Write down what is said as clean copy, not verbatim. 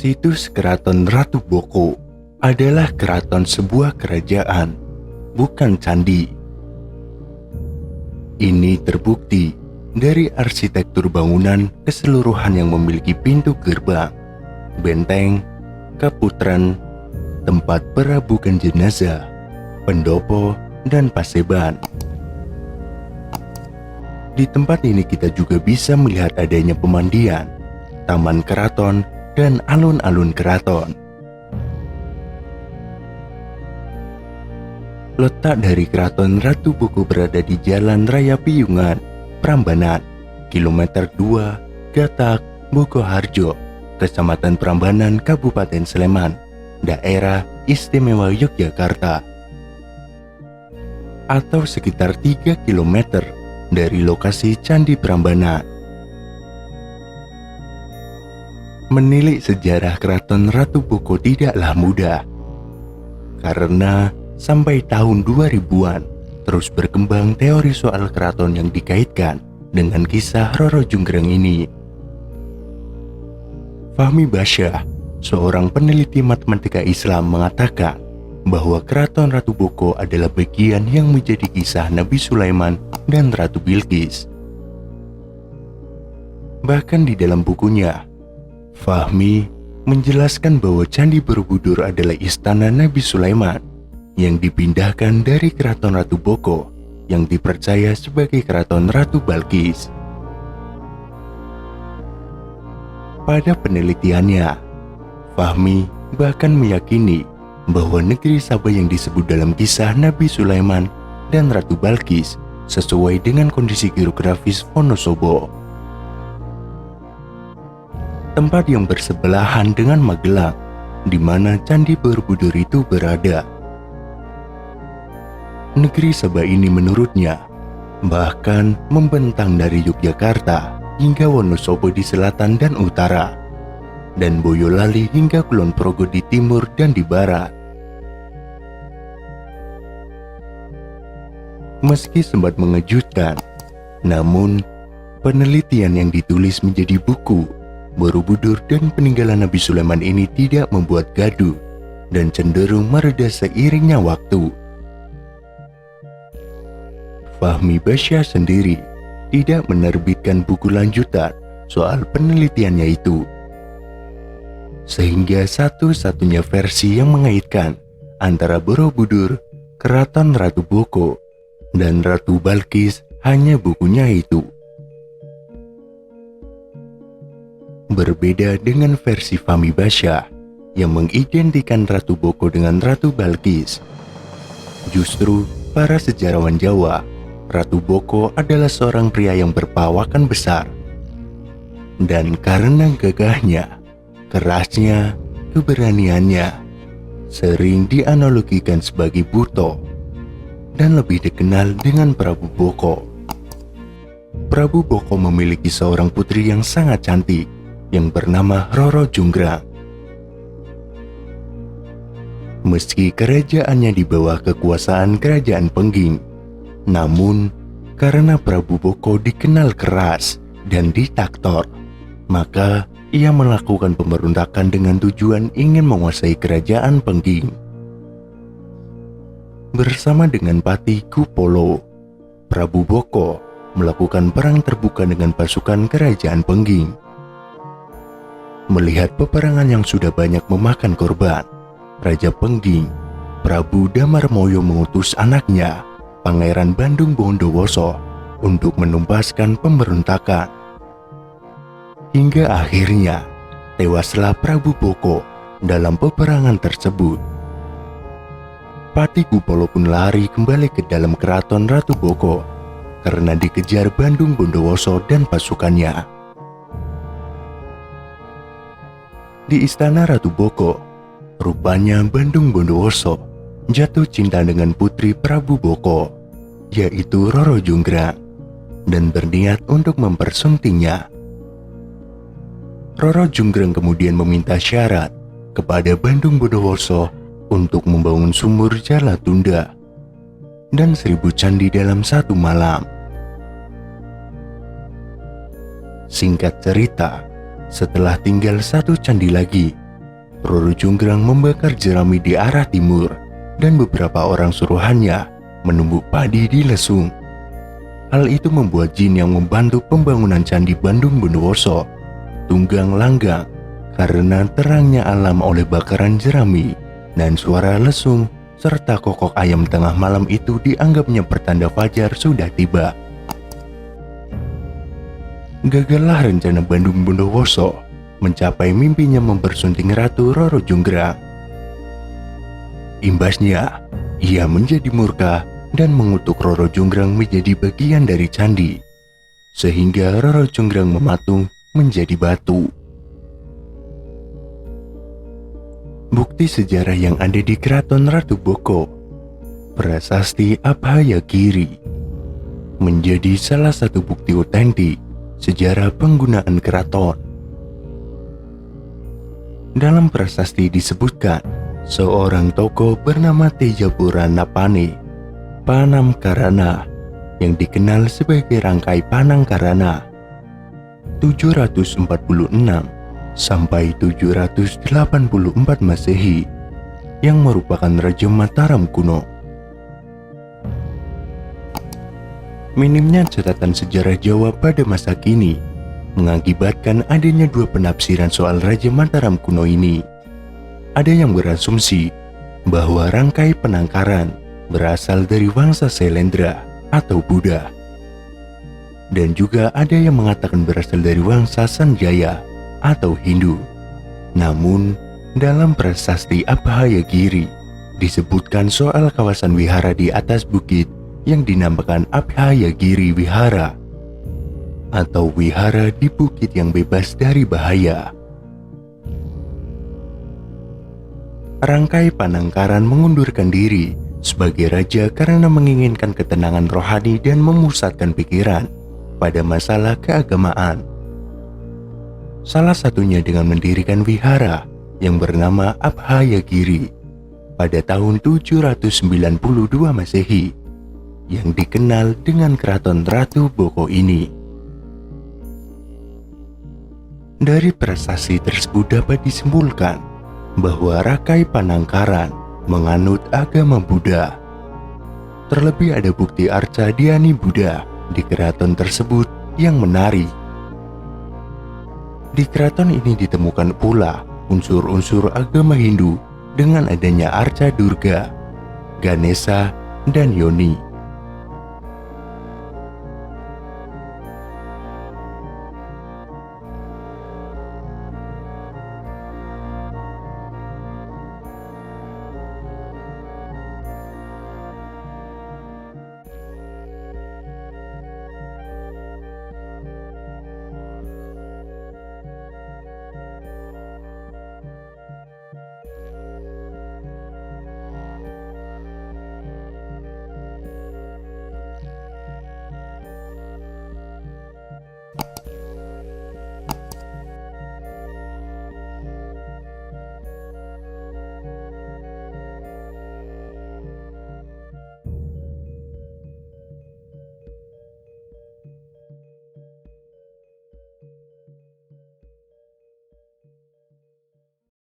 Situs Keraton Ratu Boko adalah keraton sebuah kerajaan, bukan candi. Ini terbukti dari arsitektur bangunan keseluruhan yang memiliki pintu gerbang, benteng, kaputren, tempat perabukan jenazah, pendopo, dan paseban. Di tempat ini kita juga bisa melihat adanya pemandian, taman keraton, dan alun-alun keraton. Letak dari Keraton Ratu Boko berada di Jalan Raya Piyungan, Prambanan, kilometer 2, Gatak, Bogoharjo, Kecamatan Prambanan, Kabupaten Sleman, Daerah Istimewa Yogyakarta. Atau sekitar 3 km dari lokasi Candi Prambanan. Menilik sejarah Keraton Ratu Boko tidaklah mudah, karena sampai tahun 2000-an terus berkembang teori soal keraton yang dikaitkan dengan kisah Roro Jonggrang ini. Fahmi Basyah, seorang peneliti matematika Islam, mengatakan bahwa Keraton Ratu Boko adalah bagian yang menjadi kisah Nabi Sulaiman dan Ratu Bilqis. Bahkan di dalam bukunya, Fahmi menjelaskan bahwa Candi Borobudur adalah istana Nabi Sulaiman yang dipindahkan dari Keraton Ratu Boko yang dipercaya sebagai Keraton Ratu Balqis. Pada penelitiannya, Fahmi bahkan meyakini bahwa negeri Sabah yang disebut dalam kisah Nabi Sulaiman dan Ratu Balqis sesuai dengan kondisi geografis Wonosobo, tempat yang bersebelahan dengan Magelang, di mana Candi Borobudur itu berada. Negeri Sabah ini menurutnya bahkan membentang dari Yogyakarta hingga Wonosobo di selatan dan utara, dan Boyolali hingga Kulon Progo di timur dan di barat. Meski sempat mengejutkan, namun penelitian yang ditulis menjadi buku Borobudur dan peninggalan Nabi Sulaiman ini tidak membuat gaduh dan cenderung mereda seiringnya waktu. Fahmi Basyah sendiri tidak menerbitkan buku lanjutan soal penelitiannya itu, sehingga satu-satunya versi yang mengaitkan antara Borobudur, Keraton Ratu Boko, dan Ratu Balqis hanya bukunya itu. Berbeda dengan versi Fahmi Basyah yang mengidentikan Ratu Boko dengan Ratu Balqis, justru para sejarawan Jawa, Ratu Boko adalah seorang pria yang berpawakan besar, dan karena gagahnya, kerasnya, keberaniannya sering dianalogikan sebagai Buto dan lebih dikenal dengan Prabu Boko. Prabu Boko memiliki seorang putri yang sangat cantik yang bernama Roro Jonggrang. Meski kerajaannya di bawah kekuasaan Kerajaan Pengging, namun karena Prabu Boko dikenal keras dan diktator, maka ia melakukan pemberontakan dengan tujuan ingin menguasai Kerajaan Pengging. Bersama dengan Patih Kupolo, Prabu Boko melakukan perang terbuka dengan pasukan Kerajaan Pengging. Melihat peperangan yang sudah banyak memakan korban, Raja Pengging, Prabu Damarmoyo, mengutus anaknya, Pangeran Bandung Bondowoso, untuk menumpaskan pemberontakan. Hingga akhirnya tewaslah Prabu Boko dalam peperangan tersebut. Patih Kupolo pun lari kembali ke dalam Keraton Ratu Boko karena dikejar Bandung Bondowoso dan pasukannya. Di istana Ratu Boko, rupanya Bandung Bondowoso jatuh cinta dengan putri Prabu Boko, yaitu Roro Jonggrang, dan berniat untuk mempersuntingnya. Roro Jonggrang kemudian meminta syarat kepada Bandung Bondowoso untuk membangun sumur Jala Tunda dan 1000 candi dalam satu malam. Singkat cerita, setelah tinggal 1 candi lagi Roro Jonggrang membakar jerami di arah timur dan beberapa orang suruhannya menumbuk padi di Lesung. Hal itu membuat jin yang membantu pembangunan Candi Bandung Bondowoso tunggang langgang karena terangnya alam oleh bakaran jerami dan suara lesung serta kokok ayam tengah malam itu dianggapnya pertanda fajar sudah tiba. Gagallah rencana Bandung Bondowoso mencapai mimpinya mempersunting Ratu Roro Jonggrang. Imbasnya, ia menjadi murka dan mengutuk Roro Jonggrang menjadi bagian dari candi, sehingga Roro Jonggrang mematung menjadi batu. Bukti sejarah yang ada di Keraton Ratu Boko, Prasasti Abhayagiri, menjadi salah satu bukti otentik sejarah penggunaan keraton. Dalam prasasti disebutkan, seorang tokoh bernama Tejapura Napane Panamkarana yang dikenal sebagai Rangkai Panangkarana 746 sampai 784 Masehi yang merupakan Raja Mataram kuno. Minimnya catatan sejarah Jawa pada masa kini mengakibatkan adanya dua penafsiran soal Raja Mataram kuno ini. Ada yang berasumsi bahwa Rangkai Panangkaran berasal dari bangsa Sailendra atau Buddha. Dan juga ada yang mengatakan berasal dari bangsa Sanjaya atau Hindu. Namun, dalam prasasti Abhayagiri disebutkan soal kawasan wihara di atas bukit yang dinamakan Abhayagiri Wihara atau wihara di bukit yang bebas dari bahaya. Rangkai Panangkaran mengundurkan diri sebagai raja karena menginginkan ketenangan rohani dan memusatkan pikiran pada masalah keagamaan. Salah satunya dengan mendirikan wihara yang bernama Abhayagiri pada tahun 792 Masehi yang dikenal dengan Keraton Ratu Boko ini. Dari prasasti tersebut dapat disimpulkan bahwa Rangkai Panangkaran menganut agama Buddha. Terlebih ada bukti arca Dhyani Buddha di keraton tersebut yang menarik. Di keraton ini ditemukan pula unsur-unsur agama Hindu dengan adanya arca Durga, Ganesha, dan Yoni.